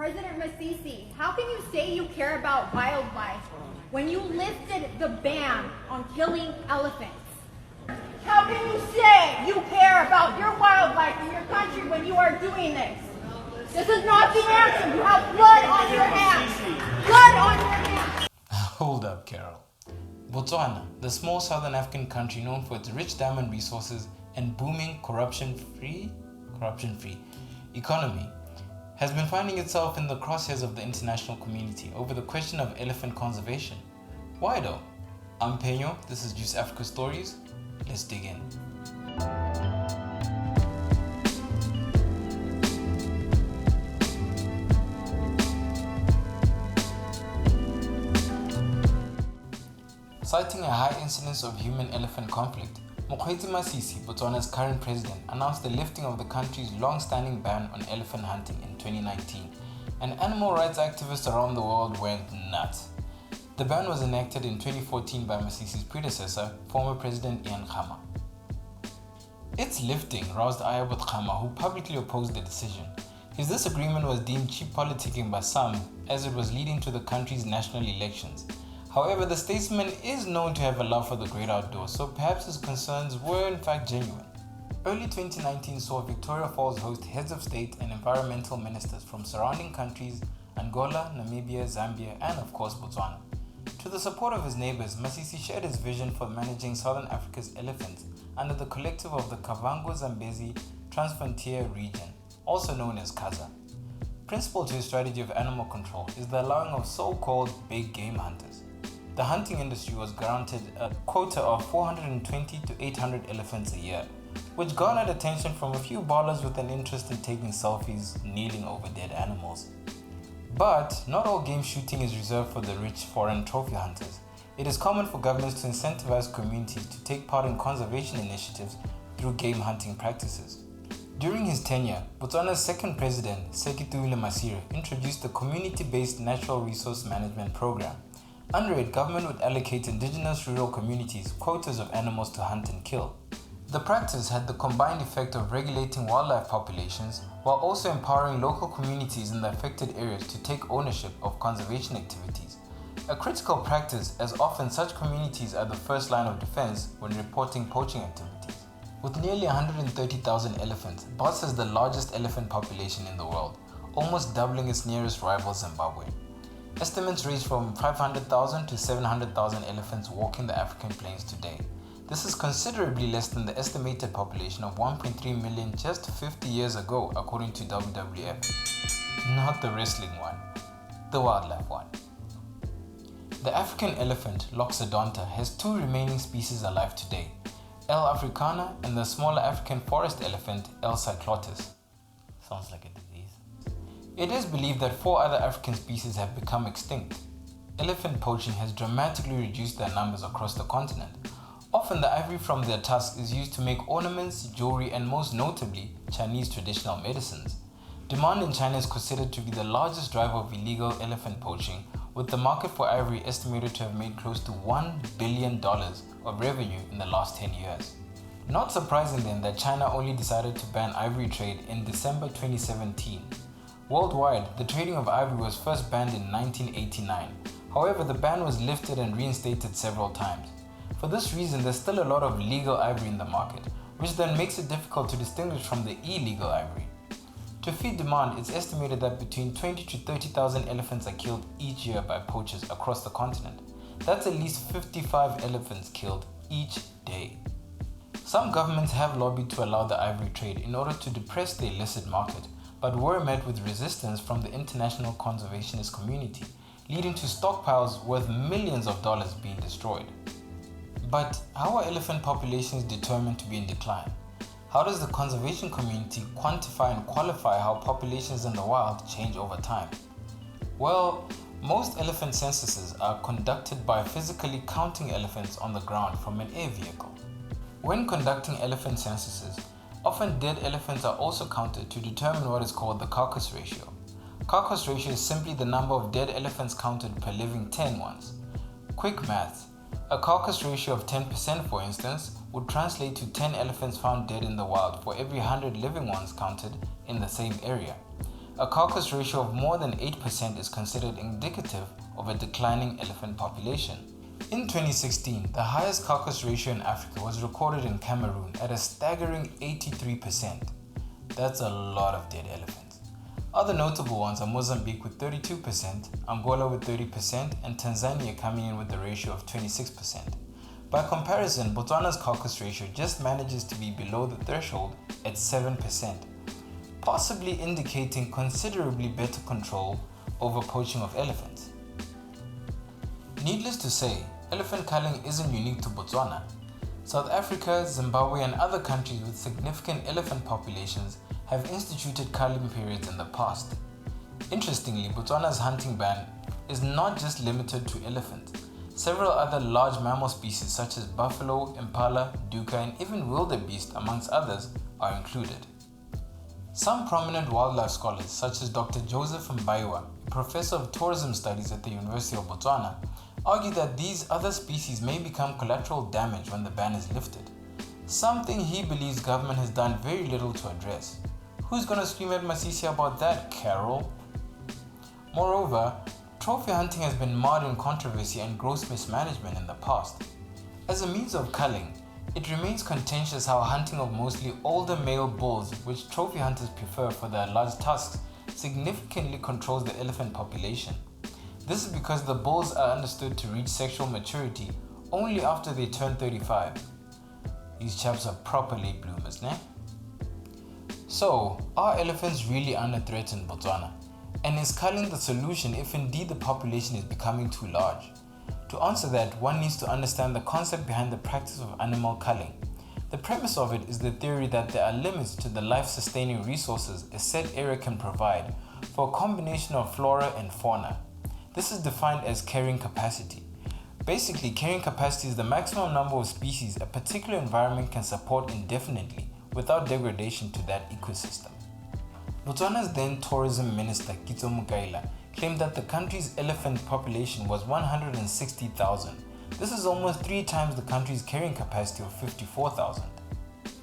President Masisi, how can you say you care about wildlife when you lifted the ban on killing elephants? How can you say you care about your wildlife in your country when you are doing this? This is not the answer. You have blood on your hands. Blood on your hands. Hold up, Carol. Botswana, the small southern African country known for its rich diamond resources and booming corruption-free economy, has been finding itself in the crosshairs of the international community over the question of elephant conservation. Why though? I'm Peño, this is Joos Africa Stories. Let's dig in. Citing a high incidence of human-elephant conflict, Mokgweetsi Masisi, Botswana's current president, announced the lifting of the country's long-standing ban on elephant hunting in 2019, and animal rights activists around the world went nuts. The ban was enacted in 2014 by Masisi's predecessor, former President Ian Khama. Its lifting roused ire with Khama, who publicly opposed the decision. His disagreement was deemed cheap politicking by some, as it was leading to the country's national elections. However, the statesman is known to have a love for the great outdoors, so perhaps his concerns were in fact genuine. Early 2019 saw Victoria Falls host heads of state and environmental ministers from surrounding countries Angola, Namibia, Zambia, and of course Botswana. To the support of his neighbors, Masisi shared his vision for managing Southern Africa's elephants under the collective of the Kavango-Zambezi Transfrontier region, also known as Kaza. Principal to his strategy of animal control is the allowing of so-called big game hunters. The hunting industry was granted a quota of 420 to 800 elephants a year, which garnered attention from a few ballers with an interest in taking selfies kneeling over dead animals. But not all game shooting is reserved for the rich foreign trophy hunters. It is common for governments to incentivize communities to take part in conservation initiatives through game hunting practices. During his tenure, Botswana's second president, Sekituile Masire, introduced the community-based natural resource management program. Under it, government would allocate indigenous rural communities quotas of animals to hunt and kill. The practice had the combined effect of regulating wildlife populations while also empowering local communities in the affected areas to take ownership of conservation activities. A critical practice, as often such communities are the first line of defense when reporting poaching activities. With nearly 130,000 elephants, Bots has the largest elephant population in the world, almost doubling its nearest rival Zimbabwe. Estimates range from 500,000 to 700,000 elephants walking the African plains today. This is considerably less than the estimated population of 1.3 million just 50 years ago, according to WWF. Not the wrestling one, the wildlife one. The African elephant, Loxodonta, has two remaining species alive today, L. africana and the smaller African forest elephant, L. cyclotis. Sounds like a disease. It is believed that 4 other African species have become extinct. Elephant poaching has dramatically reduced their numbers across the continent. Often the ivory from their tusks is used to make ornaments, jewelry, and most notably, Chinese traditional medicines. Demand in China is considered to be the largest driver of illegal elephant poaching, with the market for ivory estimated to have made close to $1 billion of revenue in the last 10 years. Not surprising then that China only decided to ban ivory trade in December 2017. Worldwide, the trading of ivory was first banned in 1989. However, the ban was lifted and reinstated several times. For this reason, there's still a lot of legal ivory in the market, which then makes it difficult to distinguish from the illegal ivory. To feed demand, it's estimated that between 20 to 30,000 elephants are killed each year by poachers across the continent. That's at least 55 elephants killed each day. Some governments have lobbied to allow the ivory trade in order to depress the illicit market, but were met with resistance from the international conservationist community, leading to stockpiles worth millions of dollars being destroyed. But how are elephant populations determined to be in decline? How does the conservation community quantify and qualify how populations in the wild change over time? Well, most elephant censuses are conducted by physically counting elephants on the ground from an air vehicle. When conducting elephant censuses, often dead elephants are also counted to determine what is called the carcass ratio. Carcass ratio is simply the number of dead elephants counted per living 10 ones. Quick maths. A carcass ratio of 10%, for instance, would translate to 10 elephants found dead in the wild for every 100 living ones counted in the same area. a carcass ratio of more than 8% is considered indicative of a declining elephant population. In 2016, the highest carcass ratio in Africa was recorded in Cameroon at a staggering 83%. That's a lot of dead elephants. Other notable ones are Mozambique with 32%, Angola with 30%, and Tanzania coming in with a ratio of 26%. By comparison, Botswana's carcass ratio just manages to be below the threshold at 7%, possibly indicating considerably better control over poaching of elephants. Needless to say, elephant culling isn't unique to Botswana. South Africa, Zimbabwe, and other countries with significant elephant populations have instituted culling periods in the past. Interestingly, Botswana's hunting ban is not just limited to elephants. Several other large mammal species such as buffalo, impala, duiker, and even wildebeest, amongst others, are included. Some prominent wildlife scholars such as Dr. Joos a professor of tourism studies at the University of Botswana, argue that these other species may become collateral damage when the ban is lifted, something he believes government has done very little to address. Who's gonna scream at Masisi about that, Carol? Moreover, trophy hunting has been marred in controversy and gross mismanagement in the past. As a means of culling, it remains contentious how hunting of mostly older male bulls, which trophy hunters prefer for their large tusks, significantly controls the elephant population. This is because the bulls are understood to reach sexual maturity only after they turn 35. These chaps are proper late bloomers, ne? So, are elephants really under threat in Botswana? And is culling the solution if indeed the population is becoming too large? To answer that, one needs to understand the concept behind the practice of animal culling. The premise of it is the theory that there are limits to the life-sustaining resources a said area can provide for a combination of flora and fauna. This is defined as carrying capacity. Basically, carrying capacity is the maximum number of species a particular environment can support indefinitely without degradation to that ecosystem. Botswana's then tourism minister, Kitso Mukaila, claimed that the country's elephant population was 160,000. This is almost 3 times the country's carrying capacity of 54,000.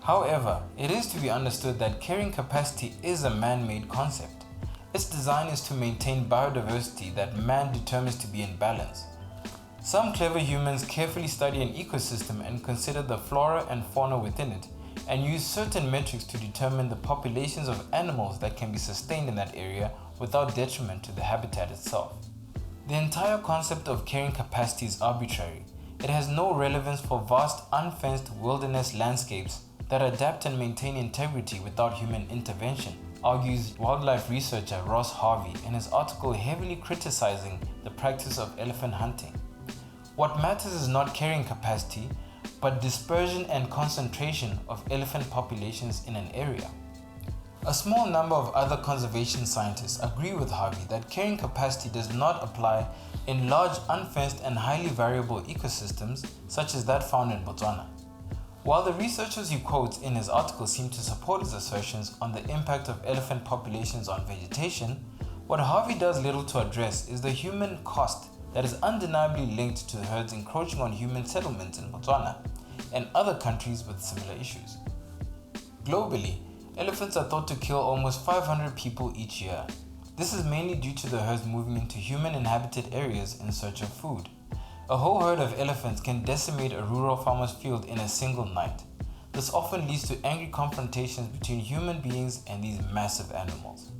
However, it is to be understood that carrying capacity is a man-made concept. Its design is to maintain biodiversity that man determines to be in balance. Some clever humans carefully study an ecosystem and consider the flora and fauna within it, and use certain metrics to determine the populations of animals that can be sustained in that area without detriment to the habitat itself. The entire concept of carrying capacity is arbitrary. It has no relevance for vast unfenced wilderness landscapes that adapt and maintain integrity without human intervention, argues wildlife researcher Ross Harvey in his article heavily criticizing the practice of elephant hunting. What matters is not carrying capacity, but dispersion and concentration of elephant populations in an area. A small number of other conservation scientists agree with Harvey that carrying capacity does not apply in large unfenced and highly variable ecosystems such as that found in Botswana. While the researchers he quotes in his article seem to support his assertions on the impact of elephant populations on vegetation, what Harvey does little to address is the human cost that is undeniably linked to the herds encroaching on human settlements in Botswana and other countries with similar issues. Globally, elephants are thought to kill almost 500 people each year. This is mainly due to the herds moving into human-inhabited areas in search of food. A whole herd of elephants can decimate a rural farmer's field in a single night. This often leads to angry confrontations between human beings and these massive animals.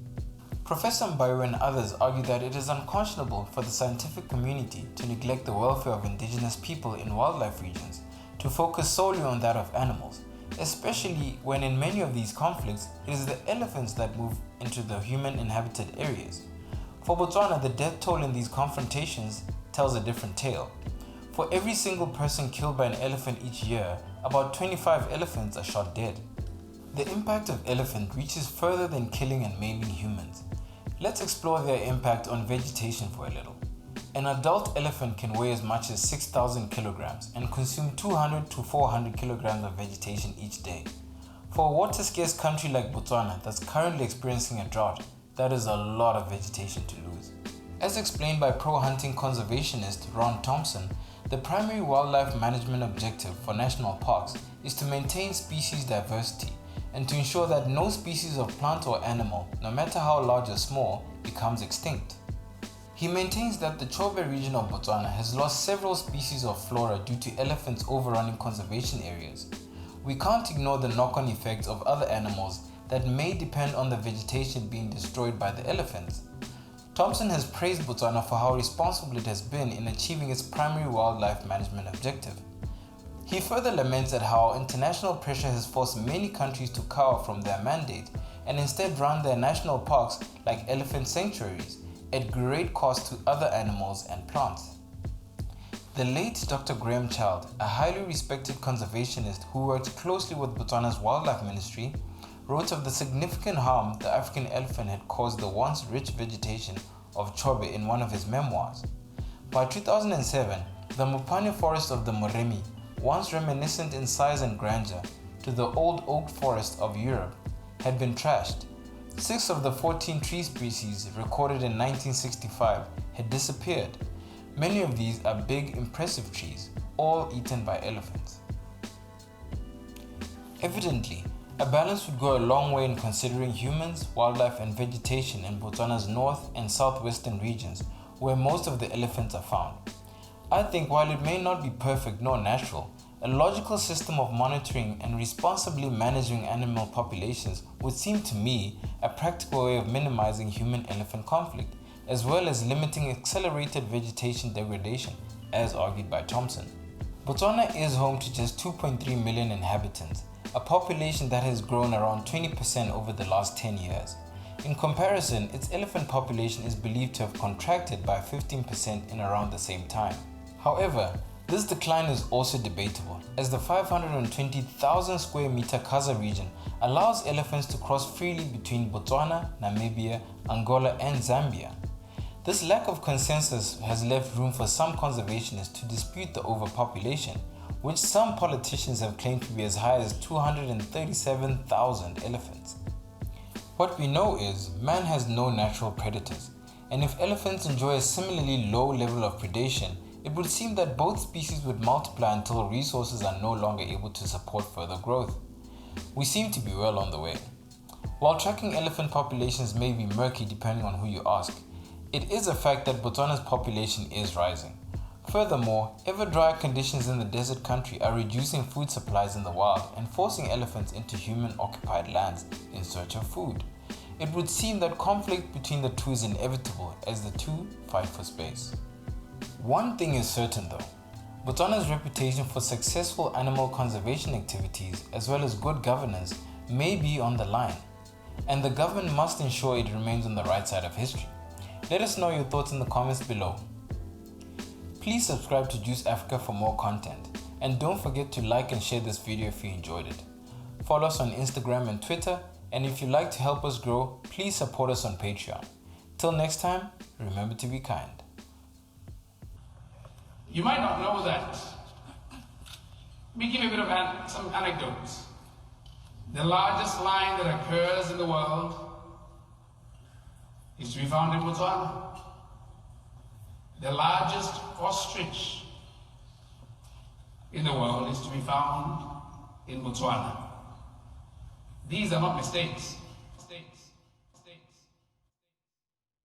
Professor Mbayo and others argue that it is unconscionable for the scientific community to neglect the welfare of indigenous people in wildlife regions, to focus solely on that of animals, especially when in many of these conflicts, it is the elephants that move into the human-inhabited areas. For Botswana, the death toll in these confrontations tells a different tale. For every single person killed by an elephant each year, about 25 elephants are shot dead. The impact of elephant reaches further than killing and maiming humans. Let's explore their impact on vegetation for a little. An adult elephant can weigh as much as 6,000 kilograms and consume 200 to 400 kilograms of vegetation each day. For a water-scarce country like Botswana that's currently experiencing a drought, that is a lot of vegetation to lose. As explained by pro-hunting conservationist Ron Thompson, the primary wildlife management objective for national parks is to maintain species diversity and to ensure that no species of plant or animal, no matter how large or small, becomes extinct. He maintains that the Chobe region of Botswana has lost several species of flora due to elephants overrunning conservation areas. We can't ignore the knock-on effects of other animals that may depend on the vegetation being destroyed by the elephants. Thompson has praised Botswana for how responsible it has been in achieving its primary wildlife management objective. He further laments at how international pressure has forced many countries to cower from their mandate and instead run their national parks like elephant sanctuaries at great cost to other animals and plants. The late Dr. Graham Child, a highly respected conservationist who worked closely with Botswana's wildlife ministry, wrote of the significant harm the African elephant had caused the once rich vegetation of Chobe in one of his memoirs. By 2007, the Mopane forest of the Moremi, once reminiscent in size and grandeur to the old oak forest of Europe, had been trashed. 6 of the 14 tree species recorded in 1965 had disappeared. Many of these are big, impressive trees, all eaten by elephants. Evidently, a balance would go a long way in considering humans, wildlife and vegetation in Botswana's north and southwestern regions, where most of the elephants are found. I think while it may not be perfect nor natural, a logical system of monitoring and responsibly managing animal populations would seem to me a practical way of minimizing human-elephant conflict, as well as limiting accelerated vegetation degradation, as argued by Thompson. Botswana is home to just 2.3 million inhabitants, a population that has grown around 20% over the last 10 years. In comparison, its elephant population is believed to have contracted by 15% in around the same time. However, this decline is also debatable, as the 520,000 square meter Khaza region allows elephants to cross freely between Botswana, Namibia, Angola and Zambia. This lack of consensus has left room for some conservationists to dispute the overpopulation, which some politicians have claimed to be as high as 237,000 elephants. What we know is, man has no natural predators, and if elephants enjoy a similarly low level of predation, it would seem that both species would multiply until resources are no longer able to support further growth. We seem to be well on the way. While tracking elephant populations may be murky depending on who you ask, it is a fact that Botswana's population is rising. Furthermore, ever drier conditions in the desert country are reducing food supplies in the wild and forcing elephants into human-occupied lands in search of food. It would seem that conflict between the two is inevitable as the two fight for space. One thing is certain though, Botswana's reputation for successful animal conservation activities as well as good governance may be on the line, and the government must ensure it remains on the right side of history. Let us know your thoughts in the comments below. Please subscribe to Joos Africa for more content, and don't forget to like and share this video if you enjoyed it. Follow us on Instagram and Twitter, and if you'd like to help us grow, please support us on Patreon. Till next time, remember to be kind. You might not know that. Let me give you a bit of some anecdotes. The largest lion that occurs in the world is to be found in Botswana. The largest ostrich in the world is to be found in Botswana. These are not mistakes.